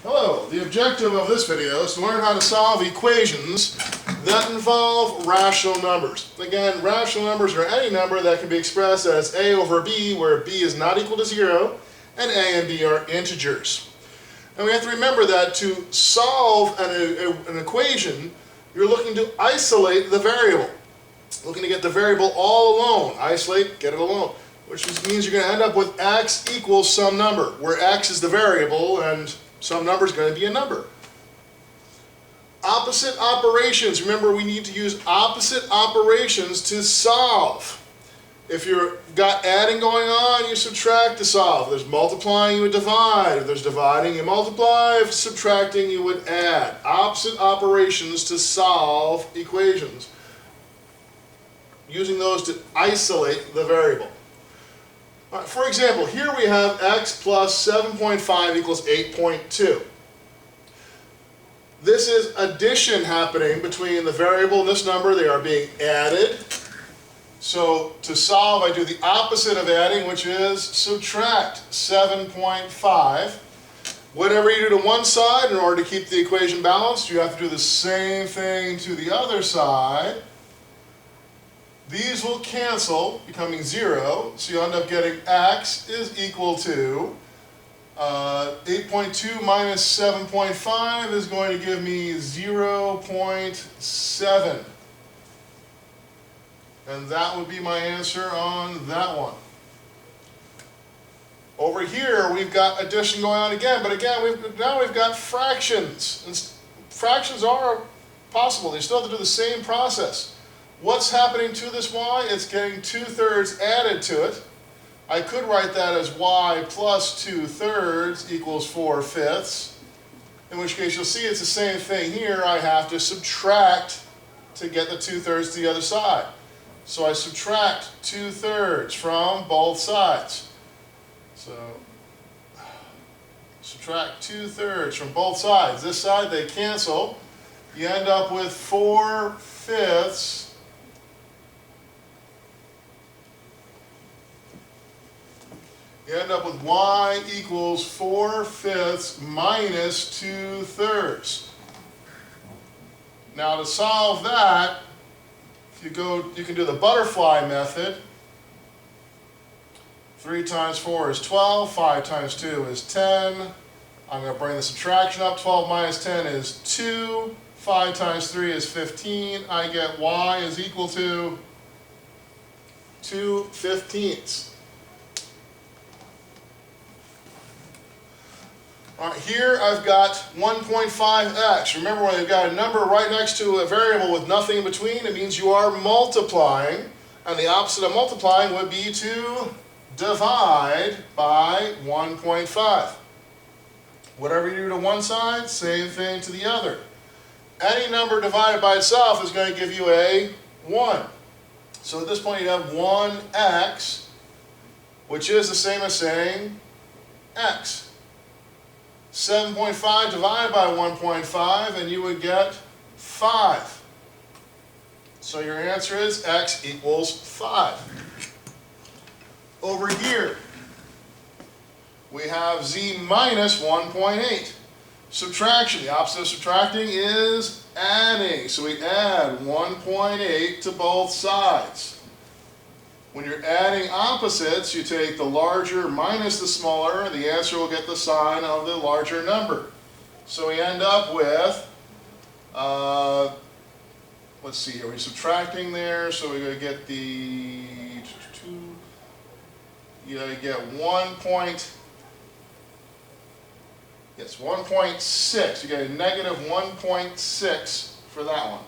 Hello, the objective of this video is to learn how to solve equations that involve rational numbers. Again, rational numbers are any number that can be expressed as a over b, where b is not equal to 0, and a and b are integers. And we have to remember that to solve an equation, you're looking to isolate the variable. Looking to get the variable all alone. Isolate, get it alone. Which means you're going to end up with x equals some number, where x is the variable and some number is going to be a number. Opposite operations. Remember, we need to use opposite operations to solve. If you've got adding going on, you subtract to solve. If there's multiplying, you would divide. If there's dividing, you multiply. If subtracting, you would add. Opposite operations to solve equations. Using those to isolate the variable. All right, for example, here we have x plus 7.5 equals 8.2. This is addition happening between the variable and this number. They are being added. So to solve, I do the opposite of adding, which is subtract 7.5. Whatever you do to one side, in order to keep the equation balanced, you have to do the same thing to the other side. These will cancel, becoming 0, so you end up getting x is equal to 8.2 minus 7.5 is going to give me 0.7. And that would be my answer on that one. Over here, we've got addition going on again, but again, now we've got fractions. And fractions are possible. You still have to do the same process. What's happening to this y? It's getting 2/3 added to it. I could write that as y plus 2/3 equals 4/5. In which case you'll see it's the same thing here. I have to subtract to get the 2/3 to the other side. So I subtract 2/3 from both sides. So subtract 2/3 from both sides. This side they cancel. You end up with 4/5. You end up with y equals 4/5 minus 2/3. Now to solve that, you can do the butterfly method. 3 times 4 is 12, 5 times 2 is 10. I'm going to bring the subtraction up. 12 minus 10 is 2. 5 times 3 is 15. I get y is equal to 2/15. All right, here I've got 1.5x. Remember, when you've got a number right next to a variable with nothing in between, it means you are multiplying. And the opposite of multiplying would be to divide by 1.5. Whatever you do to one side, same thing to the other. Any number divided by itself is going to give you a 1. So at this point you have 1x, which is the same as saying x. 7.5 divided by 1.5, and you would get 5. So your answer is x equals 5. Over here, we have z minus 1.8. Subtraction. The opposite of subtracting is adding. So we add 1.8 to both sides. When you're adding opposites, you take the larger minus the smaller. The answer will get the sign of the larger number. So we end up with, let's see here, we're subtracting there, so we're going to get the 2, you get 1.6. You get a negative 1.6 for that one.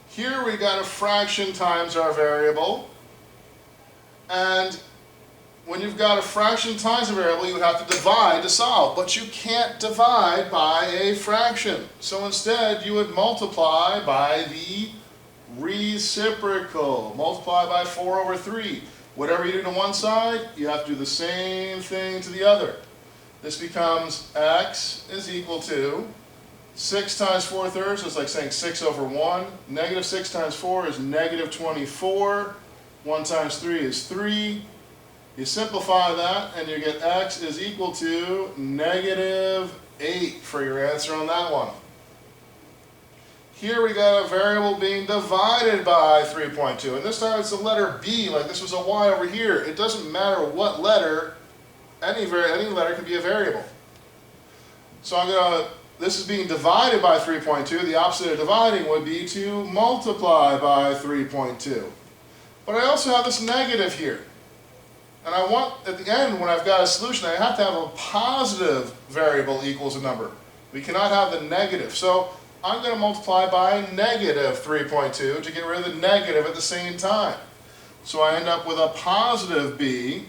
Here we got a fraction times our variable, and when you've got a fraction times a variable, you have to divide to solve, but you can't divide by a fraction. So instead, you would multiply by the reciprocal. Multiply by 4/3. Whatever you do to one side, you have to do the same thing to the other. This becomes x is equal to 6 times 4/3, so it's like saying 6/1. Negative 6 times 4 is negative 24. 1 times 3 is 3. You simplify that and you get x is equal to -8 for your answer on that one. Here we got a variable being divided by 3.2, and this time it's the letter B, like this was a y over here. It doesn't matter what letter, any letter can be a variable. So this is being divided by 3.2. The opposite of dividing would be to multiply by 3.2. But I also have this negative here. And I want, at the end, when I've got a solution, I have to have a positive variable equals a number. We cannot have the negative. So I'm going to multiply by -3.2 to get rid of the negative at the same time. So I end up with a positive b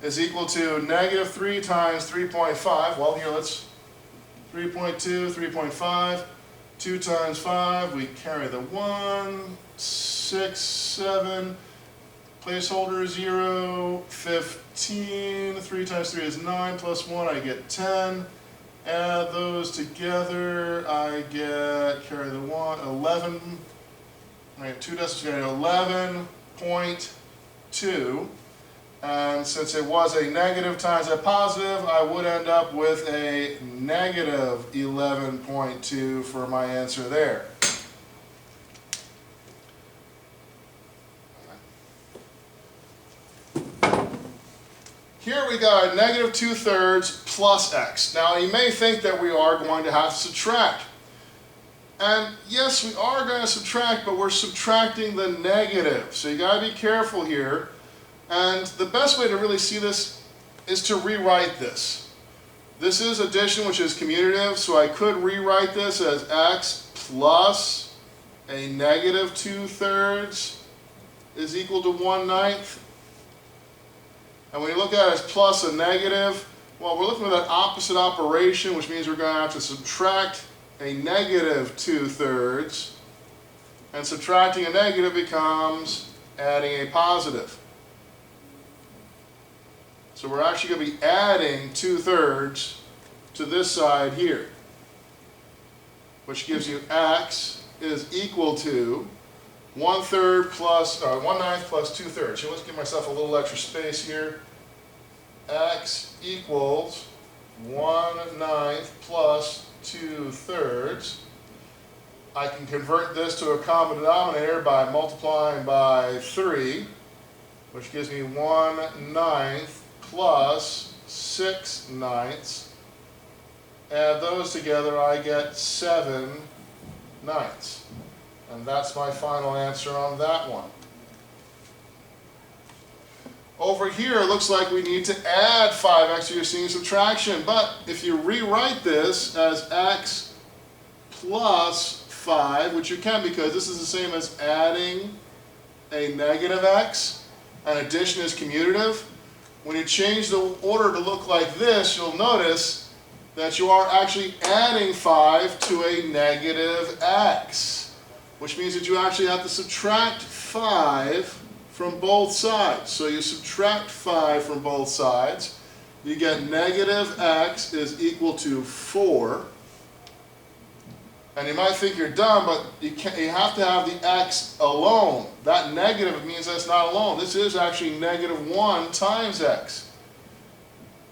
is equal to -3 times 3.5. Well, here let's 3.2, 3.5, 2 times 5, we carry the 1, 6, 7, placeholder 0, 15, 3 times 3 is 9, plus 1, I get 10. Add those together, I get, carry the 1, 11, right, 2 decimals together, 11.2. And since it was a negative times a positive, I would end up with a negative 11.2 for my answer there. Here we got a -2/3 plus x. Now you may think that we are going to have to subtract. And yes, we are going to subtract, but we're subtracting the negative. So you got to be careful here. And the best way to really see this is to rewrite this. This is addition, which is commutative, so I could rewrite this as x plus a -2/3 is equal to 1/9. And when you look at it as plus a negative, well, we're looking at that opposite operation, which means we're going to have to subtract a -2/3. And subtracting a negative becomes adding a positive. So we're actually going to be adding 2/3 to this side here, which gives you x is equal to 1/3 plus 1/9 plus 2/3. So let's give myself a little extra space here. X equals 1/9 plus 2/3. I can convert this to a common denominator by multiplying by 3, which gives me 1/9 plus 6/9. Add those together, I get 7/9. And that's my final answer on that one. Over here, it looks like we need to add 5x, so you're seeing subtraction. But if you rewrite this as x plus 5, which you can because this is the same as adding a -x, and addition is commutative. When you change the order to look like this, you'll notice that you are actually adding 5 to a -x, which means that you actually have to subtract 5 from both sides. So you subtract 5 from both sides, you get -x is equal to 4. And you might think you're done, but you have to have the x alone. That negative means that's not alone. This is actually -1 times x.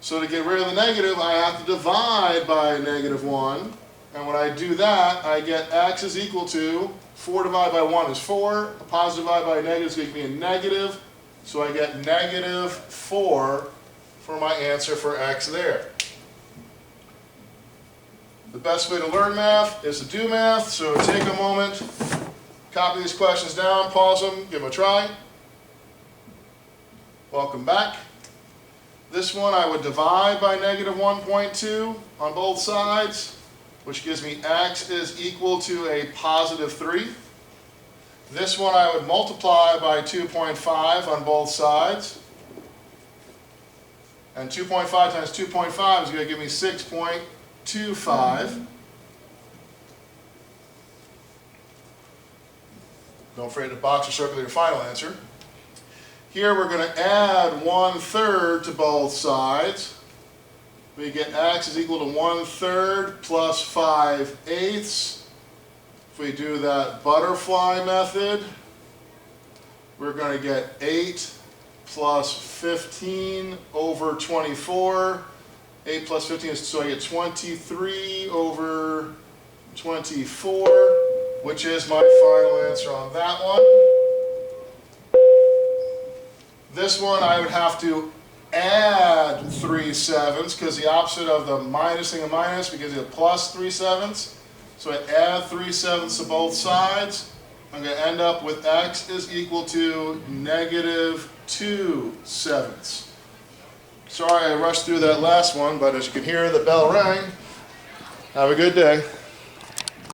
So to get rid of the negative, I have to divide by -1. And when I do that, I get x is equal to 4 divided by 1 is 4. A positive divided by a negative is going to give me a negative. So I get -4 for my answer for x there. The best way to learn math is to do math, so take a moment, copy these questions down, pause them, give them a try. Welcome back. This one I would divide by -1.2 on both sides, which gives me x is equal to a positive 3. This one I would multiply by 2.5 on both sides. And 2.5 times 2.5 is going to give me 6.25. Don't forget to box or circle your final answer. Here we're going to add 1/3 to both sides. We get x is equal to 1/3 plus 5/8. If we do that butterfly method, we're going to get 8 plus 15 over 24. 8 plus 15 is, so I get 23 over 24, which is my final answer on that one. This one I would have to add 3/7 because the opposite of the minusing a minus because it's plus 3/7. So I add 3/7 to both sides. I'm going to end up with x is equal to negative 2/7. Sorry I rushed through that last one, but as you can hear, the bell rang. Have a good day.